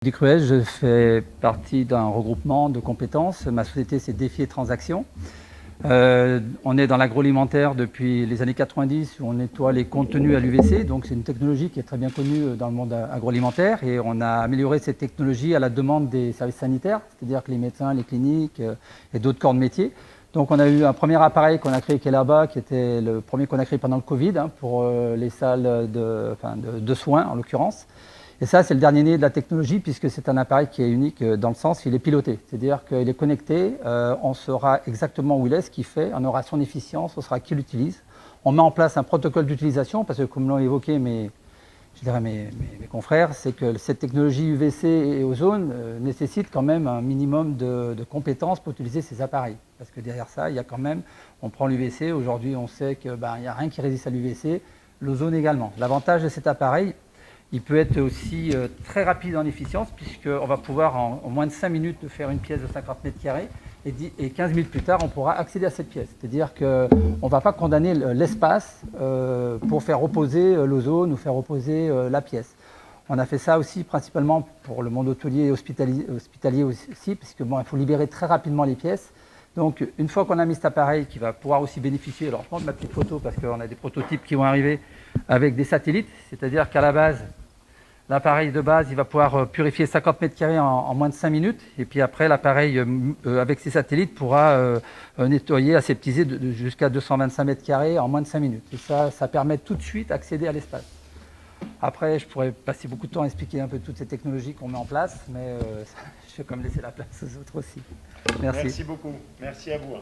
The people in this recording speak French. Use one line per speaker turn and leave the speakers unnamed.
Ducruel, je fais partie d'un regroupement de compétences. Ma société, c'est Défi et Transactions. On est dans l'agroalimentaire depuis les années 90, où on nettoie les contenus à l'UVC. Donc, c'est une technologie qui est très bien connue dans le monde agroalimentaire. Et on a amélioré cette technologie à la demande des services sanitaires, c'est-à-dire que les médecins, les cliniques et d'autres corps de métier. Donc, on a eu un premier appareil qu'on a créé qui est là-bas, qui était le premier qu'on a créé pendant le Covid, pour les salles de soins, en l'occurrence. Et ça, c'est le dernier né de la technologie, puisque c'est un appareil qui est unique dans le sens qu'il est piloté. C'est-à-dire qu'il est connecté, on saura exactement où il est, ce qu'il fait, on aura son efficience, on saura qui l'utilise. On met en place un protocole d'utilisation, parce que comme l'ont évoqué mes confrères, c'est que cette technologie UVC et ozone nécessite quand même un minimum de compétences pour utiliser ces appareils. Parce que derrière ça, il y a quand même, on prend l'UVC, aujourd'hui on sait qu'il n'y a rien qui résiste à l'UVC, l'ozone également. L'avantage de cet appareil, il peut être aussi très rapide en efficience, puisqu'on va pouvoir en moins de 5 minutes faire une pièce de 50 mètres carrés, et 15 minutes plus tard, on pourra accéder à cette pièce. C'est-à-dire qu'on ne va pas condamner l'espace pour faire reposer l'ozone ou faire reposer la pièce. On a fait ça aussi principalement pour le monde hôtelier et hospitalier aussi, puisque il faut libérer très rapidement les pièces. Donc, une fois qu'on a mis cet appareil qui va pouvoir aussi bénéficier, alors je montre ma petite photo parce qu'on a des prototypes qui vont arriver avec des satellites, c'est-à-dire qu'à la base, l'appareil de base, il va pouvoir purifier 50 mètres carrés en moins de 5 minutes. Et puis après, l'appareil, avec ses satellites, pourra nettoyer, aseptiser jusqu'à 225 mètres carrés en moins de 5 minutes. Et ça permet tout de suite d'accéder à l'espace. Après, je pourrais passer beaucoup de temps à expliquer un peu toutes ces technologies qu'on met en place, mais je vais comme laisser la place aux autres aussi. Merci.
Merci beaucoup. Merci à vous.